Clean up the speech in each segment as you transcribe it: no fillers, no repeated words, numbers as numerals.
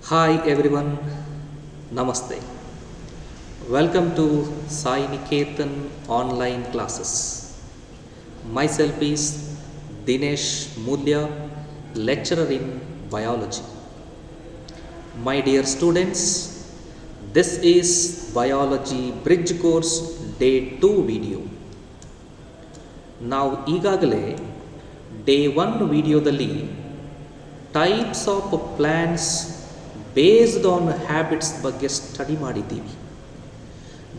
Hi everyone, Namaste. Welcome to Sai Niketan online classes. Myself is Dinesh Mulya, lecturer in biology. My dear students, this is Biology Bridge Course Day 2 video. ನಾವು ಈಗಾಗಲೇ day 1 ವಿಡಿಯೋದಲ್ಲಿ types of plants based on habits ಬಗ್ಗೆ study ಮಾಡಿದ್ದೀವಿ.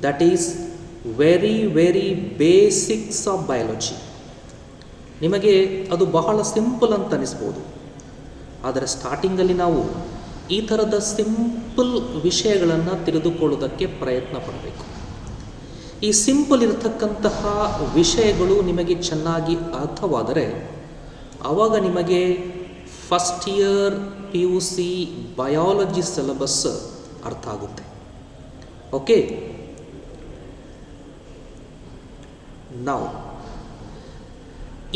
That is very basics of biology. ನಿಮಗೆ ಅದು ಬಹಳ simple ಅಂತ ಅನಿಸ್ಬೋದು, ಆದರೆ ಸ್ಟಾರ್ಟಿಂಗಲ್ಲಿ ನಾವು ಈ ಥರದ ಸಿಂಪಲ್ ವಿಷಯಗಳನ್ನು ತಿಳಿದುಕೊಳ್ಳೋದಕ್ಕೆ ಪ್ರಯತ್ನ ಪಡಬೇಕು. ಈ ಸಿಂಪಲ್ ಇರತಕ್ಕಂತಹ ವಿಷಯಗಳು ನಿಮಗೆ ಚೆನ್ನಾಗಿ ಅರ್ಥವಾದರೆ ಆವಾಗ ನಿಮಗೆ first year PUC biology syllabus ಅರ್ಥ ಆಗುತ್ತೆ. Okay, now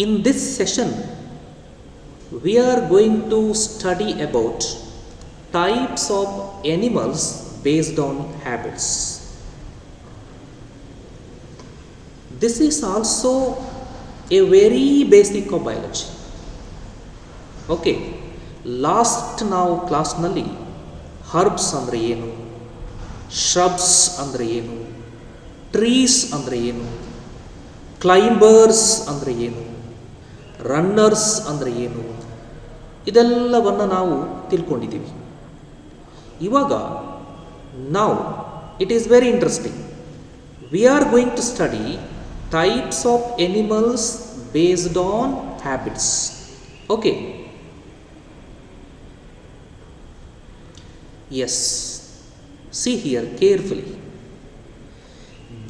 in this session we are going to study about types of animals based on habits. This is also a very basic of biology. Okay, last ನಾವು ಕ್ಲಾಸ್ನಲ್ಲಿ herbs ಅಂದರೆ ಏನು, shrubs ಅಂದರೆ ಏನು, trees ಅಂದರೆ ಏನು, ಕ್ಲೈಂಬರ್ಸ್ ಅಂದರೆ ಏನು, ರನ್ನರ್ಸ್ ಅಂದರೆ ಏನು, ಇದೆಲ್ಲವನ್ನು ನಾವು ತಿಳ್ಕೊಂಡಿದ್ದೀವಿ. ಇವಾಗ ನಾವು it is very interesting. We are going to study types of animals based on habits. Okay, yes, see here carefully.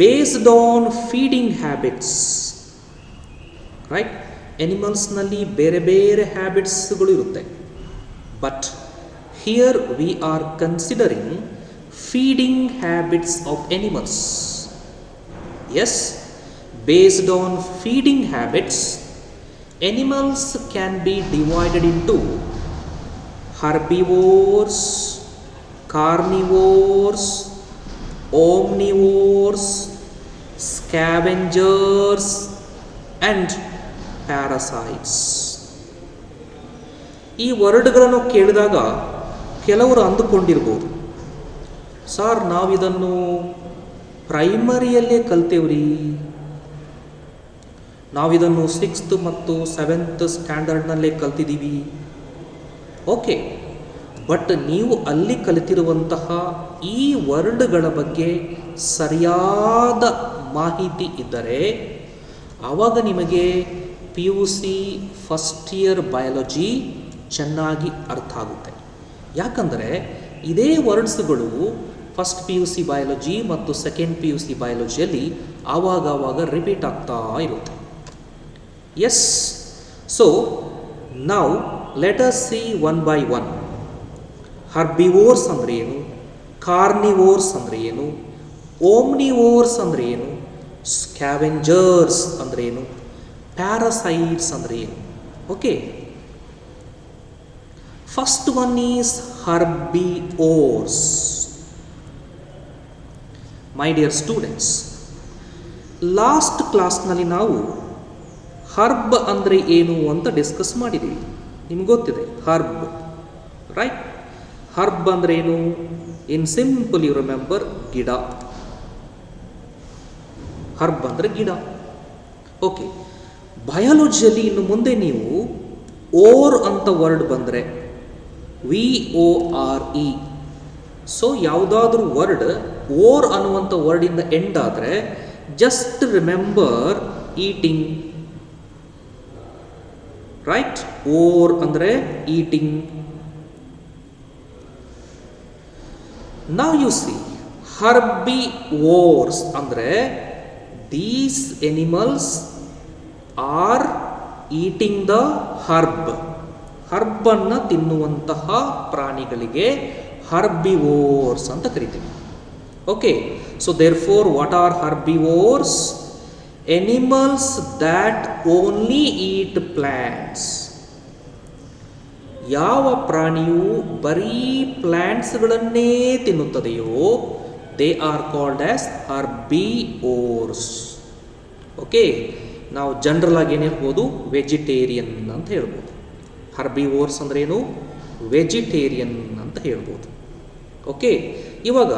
Based on feeding habits, right? Animals nalli ಬೇರೆ habits ಗಳು ಇರುತ್ತೆ, but here we are considering feeding habits of animals. Yes, based on feeding habits, animals can be divided into herbivores, carnivores, omnivores, scavengers and parasites. ಈ ವರ್ಡ್ಗಳನ್ನು ಕೇಳಿದಾಗ ಕೆಲವರು ಅಂದುಕೊಂಡಿರ್ಬೋದು, sir ನಾವಿದನ್ನು ಪ್ರೈಮರಿಯಲ್ಲೇ ಕಲ್ತೇವ್ರಿ, ನಾವಿದನ್ನು 6th ಮತ್ತು 7th ಸ್ಟ್ಯಾಂಡರ್ಡ್ನಲ್ಲೇ ಕಲ್ತಿದ್ದೀವಿ. ಓಕೆ, ಬಟ್ ನೀವು ಅಲ್ಲಿ ಕಲಿತಿರುವಂತಹ ಈ ವರ್ಡ್ಗಳ ಬಗ್ಗೆ ಸರಿಯಾದ ಮಾಹಿತಿ ಇದ್ದರೆ ಆವಾಗ ನಿಮಗೆ PUC ಫಸ್ಟ್ ಇಯರ್ ಬಯಾಲಜಿ ಚೆನ್ನಾಗಿ ಅರ್ಥ ಆಗುತ್ತೆ. ಯಾಕಂದರೆ ಇದೇ ವರ್ಡ್ಸ್ಗಳು ಫಸ್ಟ್ PUC ಬಯಾಲಜಿ ಮತ್ತು ಸೆಕೆಂಡ್ PUC ಬಯಾಲಜಿಯಲ್ಲಿ ಆವಾಗ ರಿಪೀಟ್ ಆಗ್ತಾ ಇರುತ್ತೆ. Yes, so now let us see one by one. Herbivores ಅಂದರೆ ಏನು, ಕಾರ್ನಿವೋರ್ಸ್ ಅಂದರೆ ಏನು, ಓಮ್ನಿವೋರ್ಸ್ ಅಂದರೆ ಏನು, ಸ್ಕ್ಯಾವೆಂಜರ್ಸ್ ಅಂದರೆ ಏನು, ಪ್ಯಾರಾಸೈಟ್ಸ್ ಅಂದರೆ ಏನು. Okay, first one is herbivores. My dear students, last ಕ್ಲಾಸ್ನಲ್ಲಿ ನಾವು ಹರ್ಬ್ ಅಂದರೆ ಏನು ಅಂತ ಡಿಸ್ಕಸ್ ಮಾಡಿದ್ದೀವಿ. ನಿಮ್ಗೆ ಗೊತ್ತಿದೆ ಹರ್ಬ್, ರೈಟ್? ಹರ್ಬ್ ಅಂದರೆ ಏನು? ಇನ್ ಸಿಂಪಲ್ ಯು ರಿಮೆಂಬರ್, ಗಿಡ. ಹರ್ಬ್ ಅಂದರೆ ಗಿಡ. ಓಕೆ, ಬಯಾಲಜಿಯಲ್ಲಿ ಇನ್ನು ಮುಂದೆ ನೀವು ಓರ್ ಅಂತ ವರ್ಡ್ ಬಂದರೆ VORE, ಸೊ ಯಾವುದಾದ್ರೂ ವರ್ಡ್ ಓರ್ ಅನ್ನುವಂಥ ವರ್ಡಿಂದ ಎಂಡ್ ಆದರೆ just remember eating, right? Or ಅಂದರೆ eating. Now you see herbivores ಅಂದರೆ these animals are eating the herb. ಹರ್ಬನ್ನು ತಿನ್ನುವಂತಹ ಪ್ರಾಣಿಗಳಿಗೆ ಹರ್ಬಿವೋರ್ಸ್ ಅಂತ ಕರಿತೀವಿ. Okay, so therefore what are herbivores? Animals that only eat plants. ಯಾವ ಪ್ರಾಣಿಯು ಬರೀ ಪ್ಲಾಂಟ್ಸ್ಗಳನ್ನೇ ತಿನ್ನುತ್ತದೆಯೋ they are called as herbivores. Okay, ನಾವು ಜನರಲ್ ಆಗಿ ಏನು ಹೇಳ್ಬೋದು, ವೆಜಿಟೇರಿಯನ್ ಅಂತ ಹೇಳ್ಬೋದು. ಹರ್ಬಿವೋರ್ಸ್ ಅಂದ್ರೆ ಏನು, ವೆಜಿಟೇರಿಯನ್ ಅಂತ ಹೇಳ್ಬೋದು. ಓಕೆ, ಇವಾಗ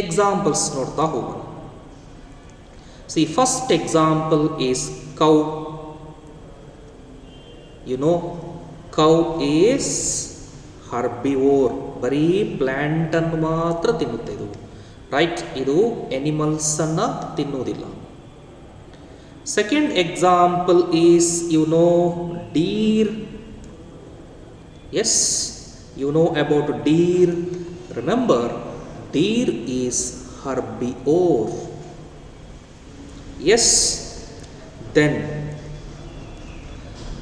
ಎಕ್ಸಾಂಪಲ್ಸ್ ನೋಡ್ತಾ ಹೋಗೋಣ. See, first example is cow. You know, cow is herbivore, ಬರೀ ಪ್ಲಾಂಟ್ ಅನ್ನು ಮಾತ್ರ ತಿನ್ನುತ್ತೆ ಇದು, ರೈಟ್. ಇದು ಎನಿಮಲ್ಸ್ ಅನ್ನ ತಿನ್ನುವುದಿಲ್ಲ. Second example is, you know, deer. Yes, you know about deer. Remember, deer is herbivore. Yes. Then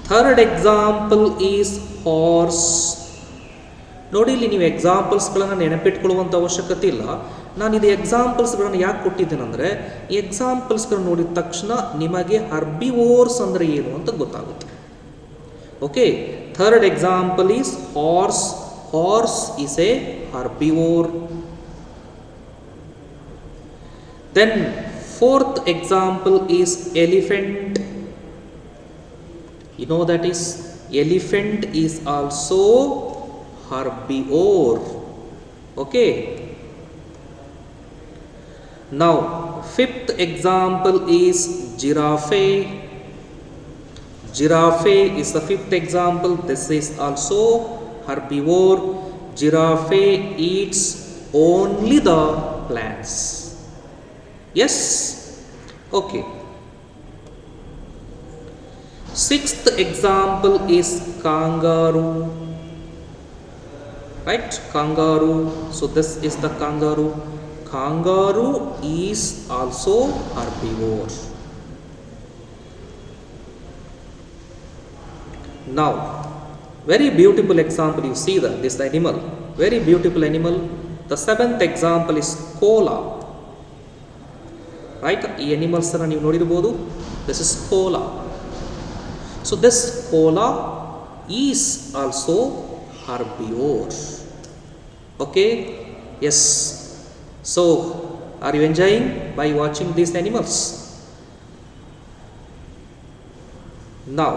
third example is horse. ನೋಡಿ, ಇಲ್ಲಿ ನೀವು ಎಕ್ಸಾಂಪಲ್ಸ್ಗಳನ್ನು ನೆನಪಿಟ್ಕೊಳ್ಳುವಂಥ ಅವಶ್ಯಕತೆ ಇಲ್ಲ. ನಾನು ಇದು ಎಕ್ಸಾಂಪಲ್ಸ್ಗಳನ್ನು ಯಾಕೆ ಕೊಟ್ಟಿದ್ದೇನೆಂದರೆ, ಈ ಎಕ್ಸಾಂಪಲ್ಸ್ಗಳನ್ನು ನೋಡಿದ ತಕ್ಷಣ ನಿಮಗೆ ಹರ್ಬಿವೋರ್ಸ್ ಅಂದರೆ ಏನು ಅಂತ ಗೊತ್ತಾಗುತ್ತೆ. Okay, third example is horse. Horse is A herbivore. Then fourth example is elephant. You know that is, elephant is also herbivore. Okay. Now fifth example is giraffe. Giraffe is the fifth example. This is also herbivore. Giraffe eats only the plants. Yes. Okay. Sixth example is kangaroo. Right? Kangaroo. So this is the kangaroo. Kangaroo is also herbivore. Now, very beautiful example. You see that this animal, very beautiful animal. The seventh example is koala. Right? ಈ animals ಅನ್ನು ನೀವು ನೋಡಿರಬಹುದು. This is koala. So this koala is also herbivore. Okay? Yes. So are you enjoying by watching these animals? Now,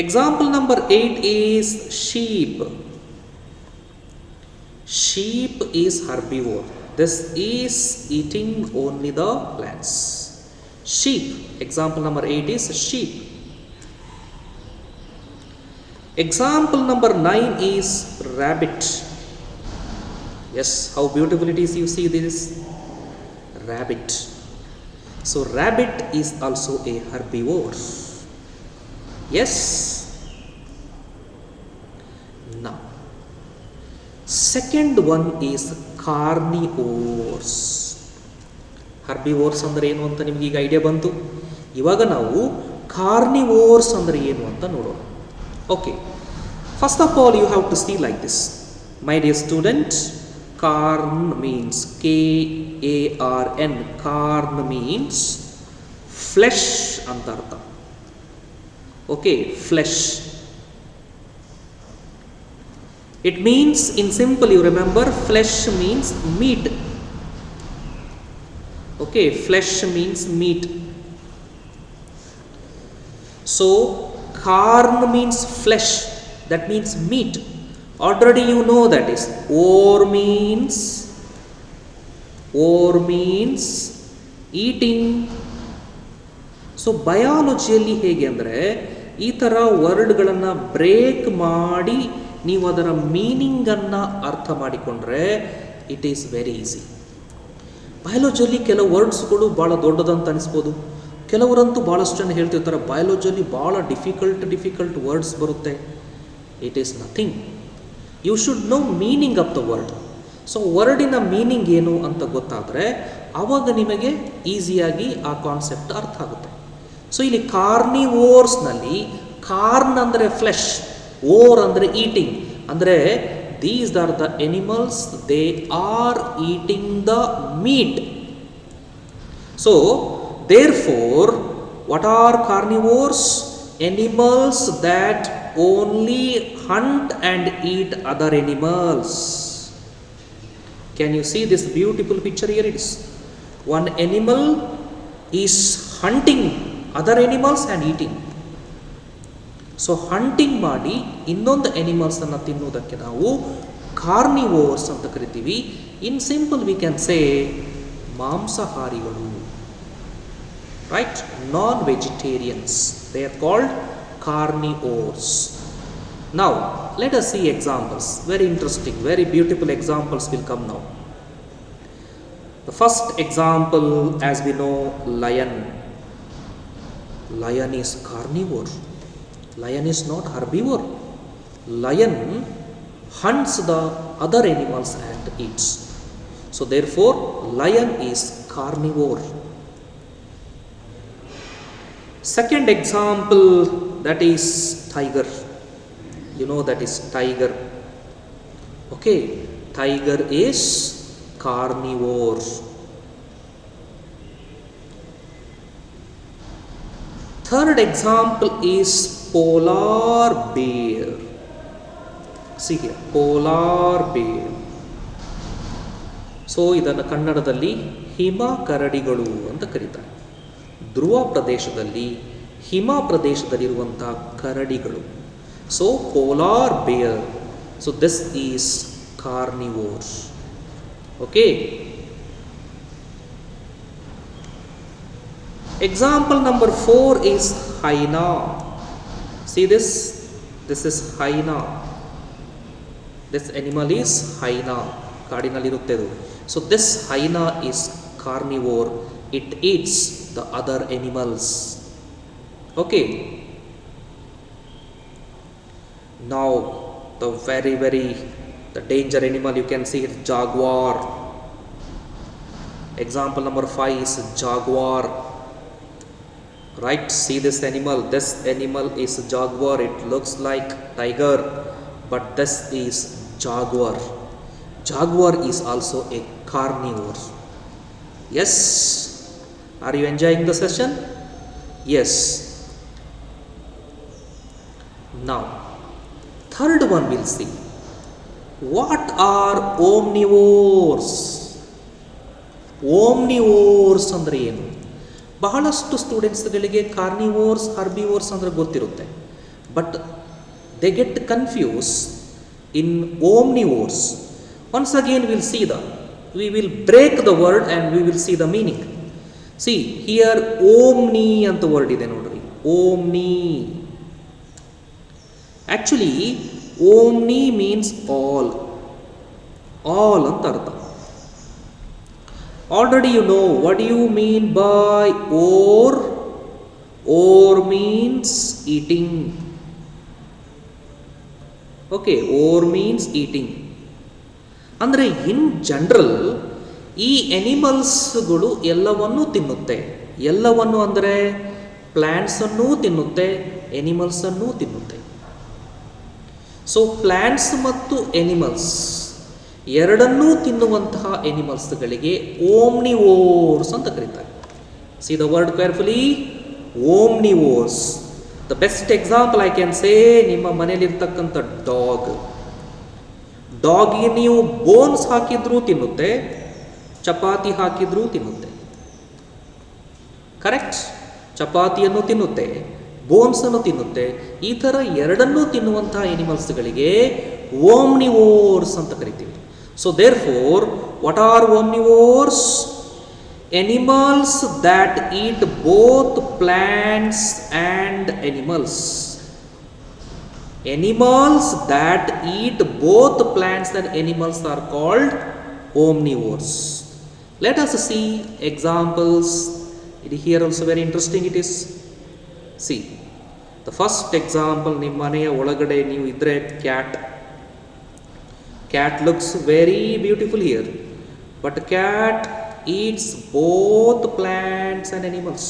example number 8 is sheep. Sheep is herbivore. This is eating only the plants. Sheep. Example number 8 is sheep. Example number 9 is rabbit. Yes, how beautiful it is. You see this rabbit. So rabbit is also a herbivore. Yes. Now, second one is carnivores. Herbivores ಅಂದರೆ ಏನು ಅಂತ ನಿಮ್ಗೆ ಈಗ idea ಬಂತು. ಇವಾಗ ನಾವು carnivores ಅಂದರೆ ಏನು ಅಂತ ನೋಡೋಣ. Okay, first of all you have to see like this, my dear student. Carn means KARN. Carn means flesh ಅಂತ ಅರ್ಥ. Okay, flesh. It means, in simple, you remember, flesh means meat. Okay, flesh means meat. So carn means flesh, that means meat. Already you know that is. Or means eating. So ಬಯಾಲಜಿಯಲ್ಲಿ ಹೇಗೆ ಅಂದರೆ, ಈ ಥರ ವರ್ಡ್ಗಳನ್ನು break ಮಾಡಿ ನೀವು ಅದರ ಮೀನಿಂಗನ್ನು ಅರ್ಥ ಮಾಡಿಕೊಂಡ್ರೆ it is very easy. ಬಯಾಲಜಿಯಲ್ಲಿ ಕೆಲವು ವರ್ಡ್ಸ್ಗಳು ಭಾಳ ದೊಡ್ಡದಂತ ಅನಿಸ್ಬೋದು. ಕೆಲವರಂತೂ ಭಾಳಷ್ಟು ಜನ ಹೇಳ್ತಿರ್ತಾರೆ ಬಯಾಲಜಿಯಲ್ಲಿ ಭಾಳ ಡಿಫಿಕಲ್ಟ್ ವರ್ಡ್ಸ್ ಬರುತ್ತೆ. It is nothing. You should know meaning of the word. So ವರ್ಡಿನ ಮೀನಿಂಗ್ ಏನು ಅಂತ ಗೊತ್ತಾದರೆ ಆವಾಗ ನಿಮಗೆ ಈಸಿಯಾಗಿ ಆ ಕಾನ್ಸೆಪ್ಟ್ ಅರ್ಥ ಆಗುತ್ತೆ. ಸೊ ಇಲ್ಲಿ ಕಾರ್ನಿವೋರ್ಸ್ನಲ್ಲಿ ಕಾರ್ನ್ ಅಂದರೆ ಫ್ಲೆಶ್, ಓರ್ ಅಂದರೆ ಈಟಿಂಗ್. ಅಂದರೆ these are the animals, they are eating the meat. So therefore what are carnivores? Animals that only hunt and eat other animals. Can you see this beautiful picture? Here it is. One animal is hunting other animals and eating. So hunting ಮಾಡಿ ಇನ್ನೊಂದು ಅನಿಮಲ್ಸನ್ನು ತಿನ್ನುವುದಕ್ಕೆ ನಾವು carnivores ಅಂತ ಕರಿತೀವಿ. In simple we can say ಮಾಂಸಾಹಾರಿಗಳು, right? Non vegetarians, they are called carnivores. Now let us see examples. Very interesting, very beautiful examples will come now. The first example, as we know, lion. Lion is carnivore. Lion is not herbivore. Lion hunts the other animals and eats. So therefore lion is carnivore. Second example, that is tiger. You know that is tiger. Okay, tiger is carnivore. Third example is polar bear. See here, polar bear. So ಇದನ್ನು ಕನ್ನಡದಲ್ಲಿ ಹಿಮ ಕರಡಿಗಳು ಅಂತ ಕರೀತಾರೆ. ಧ್ರುವ ಪ್ರದೇಶದಲ್ಲಿ, ಹಿಮ ಪ್ರದೇಶದಲ್ಲಿರುವಂತಹ ಕರಡಿಗಳು. So polar bear. So this is carnivore. Okay. Example number 4 is hyena. See this? This is hyena. This animal is hyena. ಕಾಡಿನಲ್ಲಿರುತ್ತೆ ಇದು. So this hyena is carnivore. It eats the other animals. Okay. Now the the danger animal, you can see it, jaguar. Example number 5 is jaguar. Right, see this animal. This animal is jaguar. It looks like tiger, but this is jaguar. Jaguar is also a carnivore. Yes. Are you enjoying the session? Yes. Now, third one we'll see. What are omnivores? Omnivores ಅಂದ್ರೆ ಏನು? ಬಹಳಷ್ಟು ಸ್ಟೂಡೆಂಟ್ಸ್ಗಳಿಗೆ carnivores, herbivores ಅಂದರೆ ಗೊತ್ತಿರುತ್ತೆ, but they get confuse in omnivores. Once again we will break the word and we will see the meaning. See here, omni ಅಂತ word ಇದೆ ನೋಡ್ರಿ, omni. Actually omni means all ಅಂತ ಅರ್ಥ. Already you know what do you mean by or. Or means eating. Okay, or means eating. ಅಂದರೆ in general ಈ ಎನಿಮಲ್ಸ್ಗಳು ಎಲ್ಲವನ್ನೂ ತಿನ್ನುತ್ತೆ. ಎಲ್ಲವನ್ನು ಅಂದರೆ ಪ್ಲ್ಯಾಂಟ್ಸನ್ನೂ ತಿನ್ನುತ್ತೆ, ಎನಿಮಲ್ಸನ್ನೂ ತಿನ್ನುತ್ತೆ. ಸೊ ಪ್ಲ್ಯಾಂಟ್ಸ್ ಮತ್ತು ಎನಿಮಲ್ಸ್ ಎರಡನ್ನೂ ತಿನ್ನುವಂತಹ ಎನಿಮಲ್ಸ್ಗಳಿಗೆ ಓಮ್ನಿವೋರ್ಸ್ ಅಂತ ಕರೀತಾರೆ. See the word carefully, omnivores. The best example I can say, ನಿಮ್ಮ ಮನೆಯಲ್ಲಿರ್ತಕ್ಕಂಥ ಡಾಗ್. ಡಾಗಿಗೆ ನೀವು ಬೋನ್ಸ್ ಹಾಕಿದ್ರೂ ತಿನ್ನುತ್ತೆ, ಚಪಾತಿ ಹಾಕಿದ್ರೂ ತಿನ್ನುತ್ತೆ. ಕರೆಕ್ಟ್? ಚಪಾತಿಯನ್ನು ತಿನ್ನುತ್ತೆ, ಬೋನ್ಸನ್ನು ತಿನ್ನುತ್ತೆ. ಈ ಥರ ಎರಡನ್ನೂ ತಿನ್ನುವಂತಹ ಎನಿಮಲ್ಸ್ಗಳಿಗೆ ಓಮ್ನಿವೋರ್ಸ್ ಅಂತ ಕರಿತೀವಿ. So therefore, what are omnivores? Animals that eat both plants and animals. Animals that eat both plants and animals are called omnivores. Let us see examples. Here also very interesting it is. See, the first example, ನಿಮ್ಮ ಮನೆಯ ಒಳಗಡೆ ನೀವು ಇದ್ರೆ cat. Cat looks very beautiful here, but cat eats both plants and animals.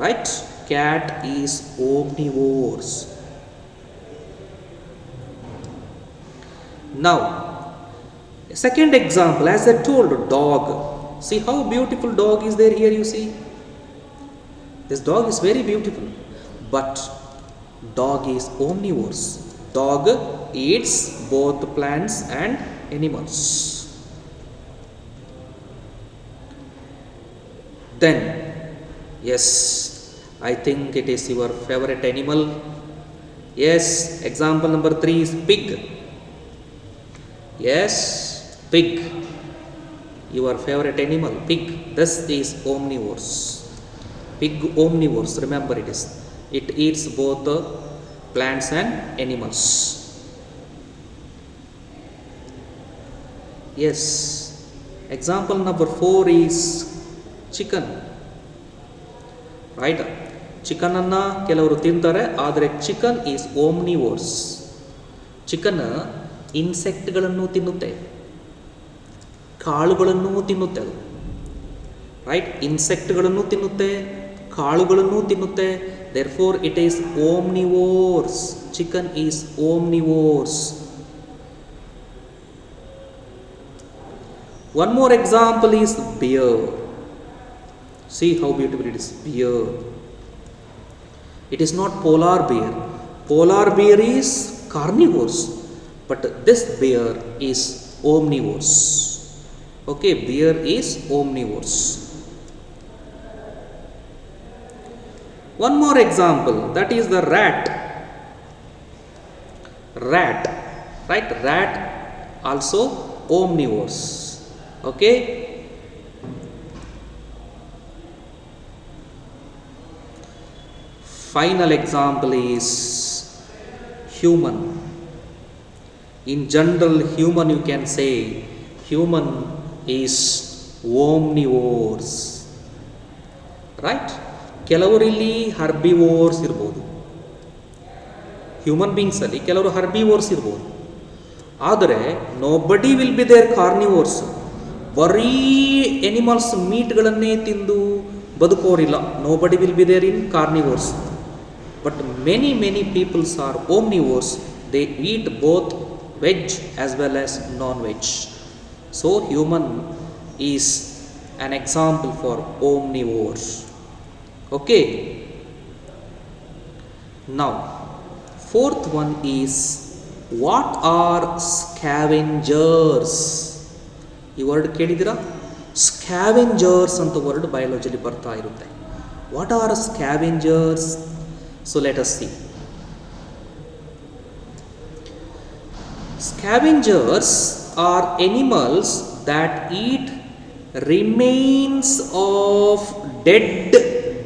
Right? Cat is omnivores. Now, second example, as I told, dog. See how beautiful dog is there here, you see. This dog is very beautiful, but Dog is omnivores. Dog eats both plants and animals. Then, yes, I think it is your favorite animal. Yes, example number 3 is pig. Yes, pig. Your favorite animal, pig. This is omnivores. Pig omnivores, remember it is. It eats both the plants and animals. Yes, example number 4 is chicken. Right? Chicken ಅನ್ನು ಕೆಲವರು ತಿಂತಾರೆ, ಆದರೆ chicken is omnivores. Chicken ಇನ್ಸೆಕ್ಟ್ಗಳನ್ನು ತಿನ್ನುತ್ತೆ, ಕಾಳುಗಳನ್ನು ತಿನ್ನುತ್ತೆ. ಅದು right, ಇನ್ಸೆಕ್ಟ್ಗಳನ್ನು ತಿನ್ನುತ್ತೆ, ಕಾಳುಗಳನ್ನು ತಿನ್ನುತ್ತೆ. Therefore it is omnivores. Chicken is omnivores. One more example is bear. See how beautiful it is. Bear. It is not polar bear. Polar bear is carnivores, but this bear is omnivores. Okay, bear is omnivores. One more example, that is the rat. Rat, right? Rat also omnivores. Okay. Final example is human. In general, human, you can say human is omnivores. Right? ಕೆಲವರು ಇಲ್ಲಿ herbivores ಇರ್ಬೋದು, human beings ಅಲ್ಲಿ ಕೆಲವರು herbivores ಇರ್ಬೋದು. ಆದರೆ nobody will be there carnivores. ಬರೀ animals ಮೀಟ್ಗಳನ್ನೇ ತಿಂದು ಬದುಕೋರಿಲ್ಲ. Nobody will be there in carnivores. But many peoples are omnivores. They eat both veg as well as non-veg. So human is an example for omnivores. Okay. Now, fourth one is, what are scavengers? ಈ word ಕೇಳಿದಿರಾ? Scavengers ಅಂತ word ಬಯಾಲಜಿಲಿ ಬರ್ತಾ ಇರುತ್ತೆ. What are scavengers? So let us see. Scavengers are animals that eat remains of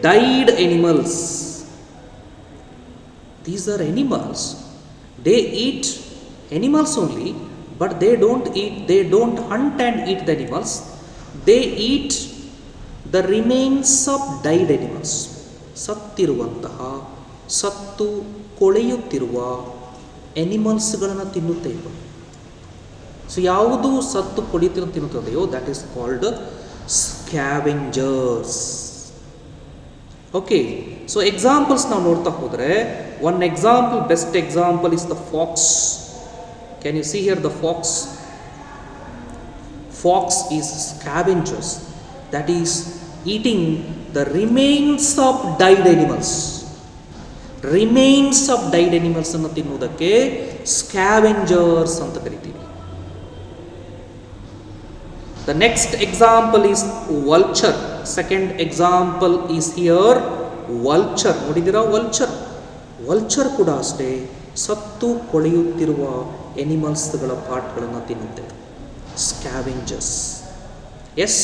died animals. These are animals. They eat animals only, but they don't hunt and eat the animals. They eat the remains of died animals. ಸತ್ತಿರುವಂತಹ, ಸತ್ತು ಕೊಳೆಯುತ್ತಿರುವ ಎನಿಮಲ್ಸ್ಗಳನ್ನು ತಿನ್ನುತ್ತೆ ಇವರು. So ಯಾವುದು ಸತ್ತು ತಿನ್ನುತ್ತದೆಯೋ that is called scavengers. Okay, so examples ನಾವು ನೋಡ್ತಾ ಹೋದರೆ, one example, best example is the fox. Can you see here the fox? Fox is scavengers, that is eating the remains of died animals. Remains of died animals ಅನ್ನು ತಿನ್ನುವುದಕ್ಕೆ scavengers ಅಂತ ಕರಿತೀವಿ. The next example is vulture. Second example is here vulture. ನೋಡಿದ್ದೀರಾ vulture? Vulture ಕೂಡ ಅಷ್ಟೇ ಸತ್ತು ಕೊಳೆಯುತ್ತಿರುವ ಎನಿಮಲ್ಸ್ಗಳ ಪಾರ್ಟ್ಗಳನ್ನು ತಿನ್ನುತ್ತೆ. Scavengers. S.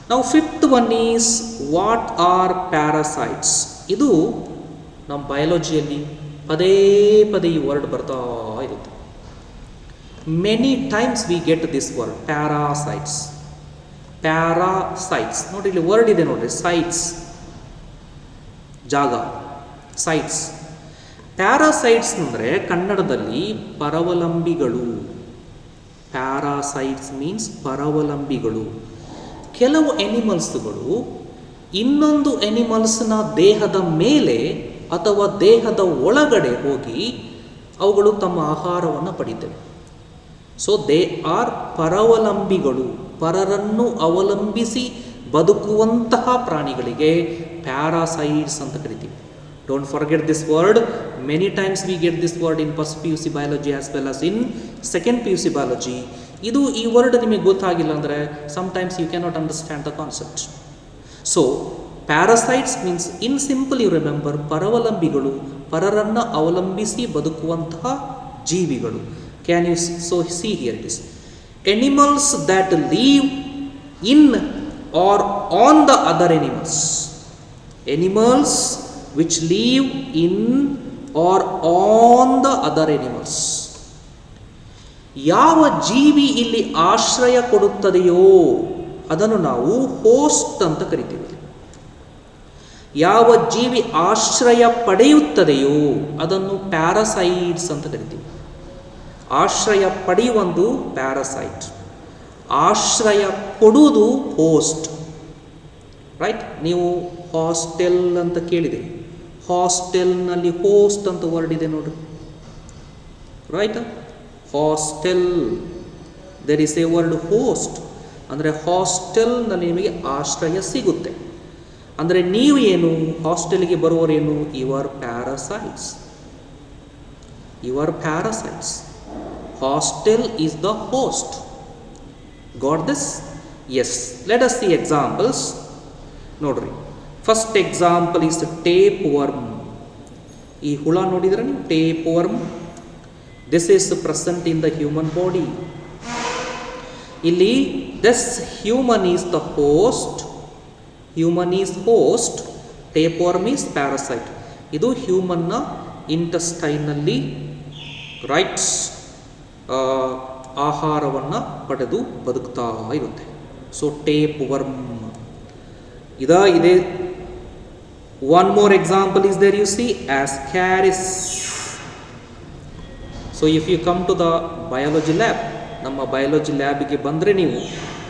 Now fifth one is, what are parasites? ಇದು ನಮ್ಮ ಬಯಾಲಜಿಯಲ್ಲಿ ಪದೇ ಪದೇ ಈ ವರ್ಡ್ ಬರ್ತಾ ಇರುತ್ತೆ. Many times we get this word parasites. Parasites ನೋಡಿ, ಇಲ್ಲಿ ವರ್ಡ್ ಇದೆ ನೋಡ್ರಿ, ಸೈಟ್ಸ್, ಜಾಗ, ಸೈಟ್ಸ್. ಪ್ಯಾರಾಸೈಟ್ಸ್ ಅಂದರೆ ಕನ್ನಡದಲ್ಲಿ ಪರಾವಲಂಬಿಗಳು. Parasites means ಪರಾವಲಂಬಿಗಳು. ಕೆಲವು ಎನಿಮಲ್ಸ್ಗಳು ಇನ್ನೊಂದು ಎನಿಮಲ್ಸ್ನ ದೇಹದ ಮೇಲೆ ಅಥವಾ ದೇಹದ ಒಳಗಡೆ ಹೋಗಿ ಅವುಗಳು ತಮ್ಮ ಆಹಾರವನ್ನು ಪಡಿತವೆ. ಸೊ ದೇ ಆರ್ ಪರಾವಲಂಬಿಗಳು. ಪರರನ್ನು ಅವಲಂಬಿಸಿ ಬದುಕುವಂತಹ ಪ್ರಾಣಿಗಳಿಗೆ ಪ್ಯಾರಾಸೈಟ್ಸ್ ಅಂತ ಕರಿತೀವಿ. Don't forget this word. Many times we get this word in first P U C biology as well as in second P U C biology. ಈ ವರ್ಡ್ ನಿಮಗೆ ಗೊತ್ತಾಗಿಲ್ಲ ಅಂದರೆ sometimes you cannot understand the concept. So parasites means in simple you remember, ಪರಾವಲಂಬಿಗಳು, ಪರರನ್ನು ಅವಲಂಬಿಸಿ ಬದುಕುವಂತಹ ಜೀವಿಗಳು. Can you so see here it is animals that live in or on the other animals. Animals which live in or on the other animals. ಯಾವ ಜೀವಿ ಇಲ್ಲಿ ಆಶ್ರಯ ಕೊಡುತ್ತದೆಯೋ ಅದನ್ನು ನಾವು ಹೋಸ್ಟ್ ಅಂತ ಕರಿತೀವಿ. ಯಾವ ಜೀವಿ ಆಶ್ರಯ ಪಡೆಯುತ್ತದೆಯೋ ಅದನ್ನು ಪ್ಯಾರಾಸೈಟ್ಸ್ ಅಂತ ಕರಿತೀವಿ. ಆಶ್ರಯ ಪಡೆಯುವುದು ಪ್ಯಾರಾಸೈಟ್, ಆಶ್ರಯ ಕೊಡುವುದು ಹೋಸ್ಟ್. ರೈಟ್? ನೀವು ಹಾಸ್ಟೆಲ್ ಅಂತ ಕೇಳಿದಿರಿ, ಹಾಸ್ಟೆಲ್ನಲ್ಲಿ ಹೋಸ್ಟ್ ಅಂತ ವರ್ಡ್ ಇದೆ ನೋಡ್ರಿ. Right? Hostel, there is a word host. ಅಂದರೆ ಹಾಸ್ಟೆಲ್ನಲ್ಲಿ ನಿಮಗೆ ಆಶ್ರಯ ಸಿಗುತ್ತೆ. ಅಂದರೆ ನೀವು ಏನು, ಹಾಸ್ಟೆಲ್ಗೆ ಬರುವವರೇನು, your parasites. Your parasites. Hostel is the host. Got this? Yes. Let us see examples. ನೋಡ್ರಿ, first example is tape worm. ಈ ಹುಳ ನೋಡಿದ್ರೆ ನೀವು, tape worm. This is present in the human body. ಇಲ್ಲಿ this human is the host. Human is host, tape worm is parasite. ಇದು ಹ್ಯೂಮನ್ನ ಇಂಟೆಸ್ಟೈನಲ್ಲಿ ರೈಟ್ಸ್ ಆಹಾರವನ್ನು ಪಡೆದು ಬದುಕ್ತಾ ಇರುತ್ತೆ. ಸೊ ಟೇಪ್ ವರ್ಮ್ ಇದೆ. One more example is there, you see ascaris. So if you come to the biology lab, ನಮ್ಮ biology ಲ್ಯಾಬ್ಗೆ ಬಂದರೆ ನೀವು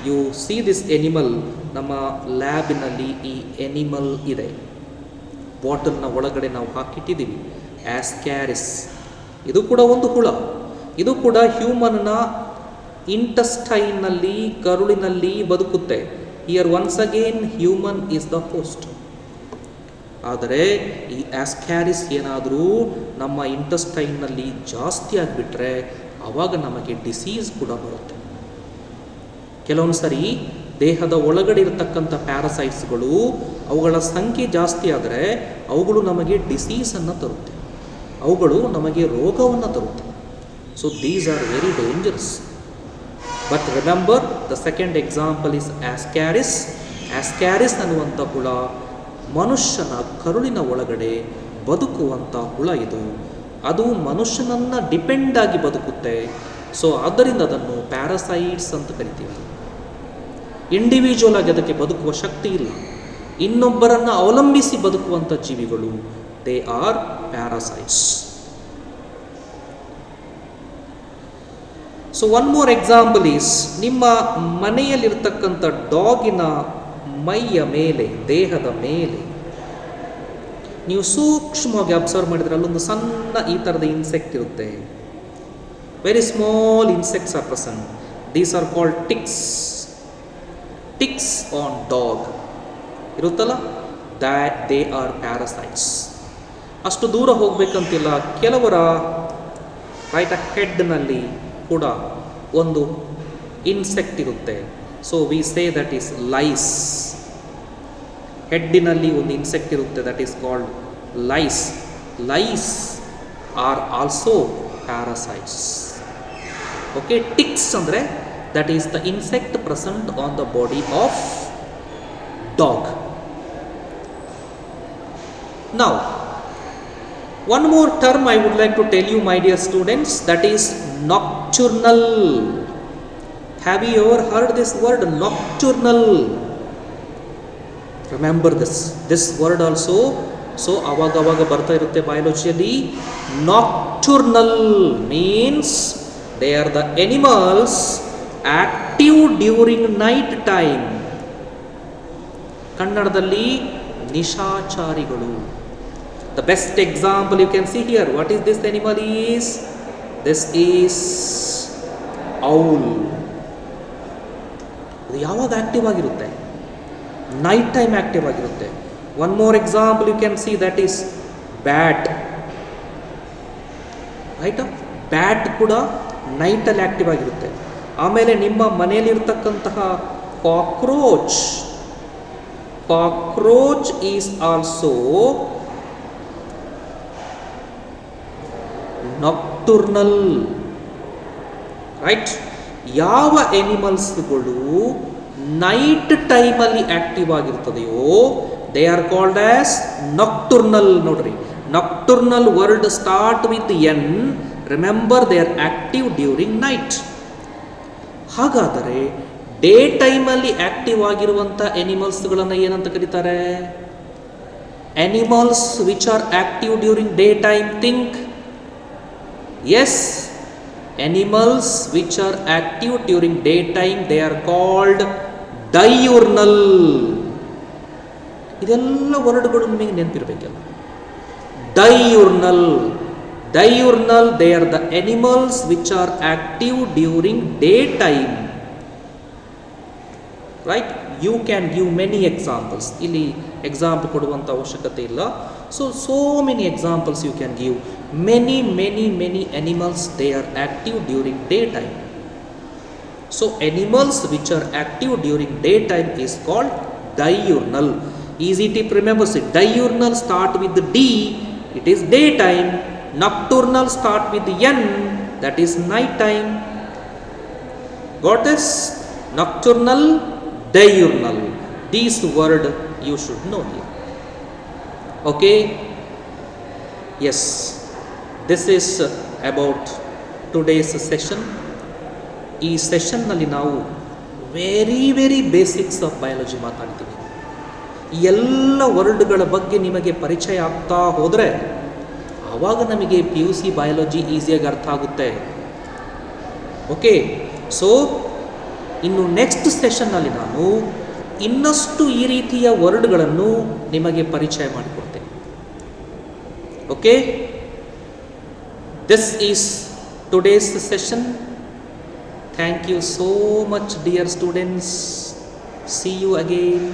ಯು ಸಿ ದಿಸ್ ಎನಿಮಲ್. ನಮ್ಮ ಲ್ಯಾಬಿನಲ್ಲಿ ಈ ಎನಿಮಲ್ ಇದೆ, ಬಾಟಲ್ನ ಒಳಗಡೆ ನಾವು ಹಾಕಿಟ್ಟಿದ್ದೀವಿ. ಆಸ್ಕ್ಯಾರಿಸ್ ಇದು ಕೂಡ ಒಂದು ಹುಳ. ಇದು ಕೂಡ ಹ್ಯೂಮನ್ನ ಇಂಟೆಸ್ಟೈನ್ನಲ್ಲಿ, ಕರುಳಿನಲ್ಲಿ ಬದುಕುತ್ತೆ. Here once again human is the host. ಆದರೆ ಈ ಆಸ್ಕ್ಯಾರಿಸ್ ಏನಾದರೂ ನಮ್ಮ ಇಂಟೆಸ್ಟೈನ್ನಲ್ಲಿ ಜಾಸ್ತಿ ಆಗಿಬಿಟ್ರೆ ಆವಾಗ ನಮಗೆ ಡಿಸೀಸ್ ಕೂಡ ಬರುತ್ತೆ. ಕೆಲವೊಂದು ಸರಿ ದೇಹದ ಒಳಗಡೆ ಇರತಕ್ಕಂಥ ಪ್ಯಾರಾಸೈಟ್ಸ್ಗಳು, ಅವುಗಳ ಸಂಖ್ಯೆ ಜಾಸ್ತಿ ಆದರೆ ಅವುಗಳು ನಮಗೆ ಡಿಸೀಸನ್ನು ತರುತ್ತೆ, ಅವುಗಳು ನಮಗೆ ರೋಗವನ್ನು ತರುತ್ತೆ. So these are very dangerous. But remember the second example is ascaris. Ascaris ಅನ್ನುವಂಥ ಹುಳ ಮನುಷ್ಯನ ಕರುಳಿನ ಒಳಗಡೆ ಬದುಕುವಂಥ ಹುಳ ಇದು. ಅದು ಮನುಷ್ಯನನ್ನು ಡಿಪೆಂಡ್ ಆಗಿ ಬದುಕುತ್ತೆ. ಸೊ ಆದ್ದರಿಂದ ಅದನ್ನು ಪ್ಯಾರಾಸೈಟ್ಸ್ ಅಂತ ಕರಿತೀವಿ. ಇಂಡಿವಿಜುವಲ್ ಆಗಿ ಅದಕ್ಕೆ ಬದುಕುವ ಶಕ್ತಿ ಇಲ್ಲ. ಇನ್ನೊಬ್ಬರನ್ನು ಅವಲಂಬಿಸಿ ಬದುಕುವಂಥ ಜೀವಿಗಳು, they are parasites. So one more example is, ನಿಮ್ಮ ಮನೆಯಲ್ಲಿರ್ತಕ್ಕಂಥ ಡಾಗಿನ ಮೈಯ ಮೇಲೆ, ದೇಹದ ಮೇಲೆ ನೀವು ಸೂಕ್ಷ್ಮವಾಗಿ ಅಬ್ಸರ್ವ್ ಮಾಡಿದರೆ ಅಲ್ಲೊಂದು ಸಣ್ಣ ಈ ಥರದ ಇನ್ಸೆಕ್ಟ್ ಇರುತ್ತೆ. Very small insects are present. These are called ticks. Ticks on dog ಇರುತ್ತಲ್ಲ, ದ್ಯಾಟ್ ದೇ ಆರ್ ಪ್ಯಾರಾಸೈಟ್ಸ್. ಅಷ್ಟು ದೂರ ಹೋಗಬೇಕಂತಿಲ್ಲ. ಕೆಲವರ ಹೆಡ್ನಲ್ಲಿ ಕೂಡ ಒಂದು ಇನ್ಸೆಕ್ಟ್ ಇರುತ್ತೆ. So we say that is lice. ಹೆಡ್ಡಿನಲ್ಲಿ ಒಂದು ಇನ್ಸೆಕ್ಟ್ ಇರುತ್ತೆ, that is called lice. Lice are also parasites. Okay, ticks ಅಂದರೆ that is the insect present on the body of dog. Now, one more term I would like to tell you, my dear students, that is nocturnal. Have you ever heard this word, nocturnal? Remember this word also. So avagaga barta irutte biology. Nocturnal means they are the animals active during night time. ಕನ್ನಡದಲ್ಲಿ ನಿಶಾಚಾರಿಗಳು. The best example you can see here. What is this animal is? This is owl. ಇದು ಯಾವಾಗ active ಆಗಿರುತ್ತೆ? Night time active ಆಗಿರುತ್ತೆ. One more example you can see, that is bat. ರೈಟ್, bat ಕೂಡ ನೈಟಲ್ಲಿ active ಆಗಿರುತ್ತೆ. ಆಮೇಲೆ ನಿಮ್ಮ ಮನೆಯಲ್ಲಿರ್ತಕ್ಕಂತಹ cockroach, cockroach is also nocturnal. Right, ಯಾವ ಎನಿಮಲ್ಸ್ಗಳು ನೈಟ್ ಟೈಮಲ್ಲಿ ಆಕ್ಟಿವ್ ಆಗಿರ್ತದೆಯೋ they are called as nocturnal. ನೋಡ್ರಿ, nocturnal word start with N. Remember, they are active during night. ಹಾಗಾದರೆ ಡೇ ಟೈಮಲ್ಲಿ ಆಕ್ಟಿವ್ ಆಗಿರುವಂಥ ಎನಿಮಲ್ಸ್ಗಳನ್ನು ಏನಂತ ಕರೀತಾರೆ? Animals which are active during day time, think. Yes, animals which are active during daytime, they are called diurnal. ಇದೆಲ್ಲ ವರ್ಡ್ಗಳು ನಿಮಗೆ ನೆನಪಿರಬೇಕಲ್ಲ. diurnal, diurnal, they are the animals which are active during daytime. Right, you can give many examples. ಇಲ್ಲಿ example ಕೊಡುವಂಥ ಅವಶ್ಯಕತೆ ಇಲ್ಲ. So many examples you can give. Many animals, they are active during daytime. So animals which are active during daytime is called diurnal. Easy tip, remember, see, diurnal start with the D, it is daytime. Nocturnal start with the N, that is night time. Got this? Nocturnal, diurnal, these word you should know here. Okay, yes, this is about today's session. ಈ ಸೆಷನ್ನಲ್ಲಿ ನಾವು very basics of biology ಮಾತಾಡ್ತೀವಿ. ಈ ಎಲ್ಲ ವರ್ಡ್ಗಳ ಬಗ್ಗೆ ನಿಮಗೆ ಪರಿಚಯ ಆಗ್ತಾ ಹೋದರೆ ಆವಾಗ ನಮಗೆ PUC ಬಯಾಲಜಿ ಈಸಿಯಾಗಿ ಅರ್ಥ ಆಗುತ್ತೆ. ಓಕೆ, ಸೊ ಇನ್ನು ನೆಕ್ಸ್ಟ್ ಸೆಷನ್ನಲ್ಲಿ ನಾನು ಇನ್ನಷ್ಟು ಈ ರೀತಿಯ ವರ್ಡ್ಗಳನ್ನು ನಿಮಗೆ ಪರಿಚಯ ಮಾಡಿಕೊಡ್ತೇನೆ. Okay, this is today's session. Thank you so much, dear students. See you again.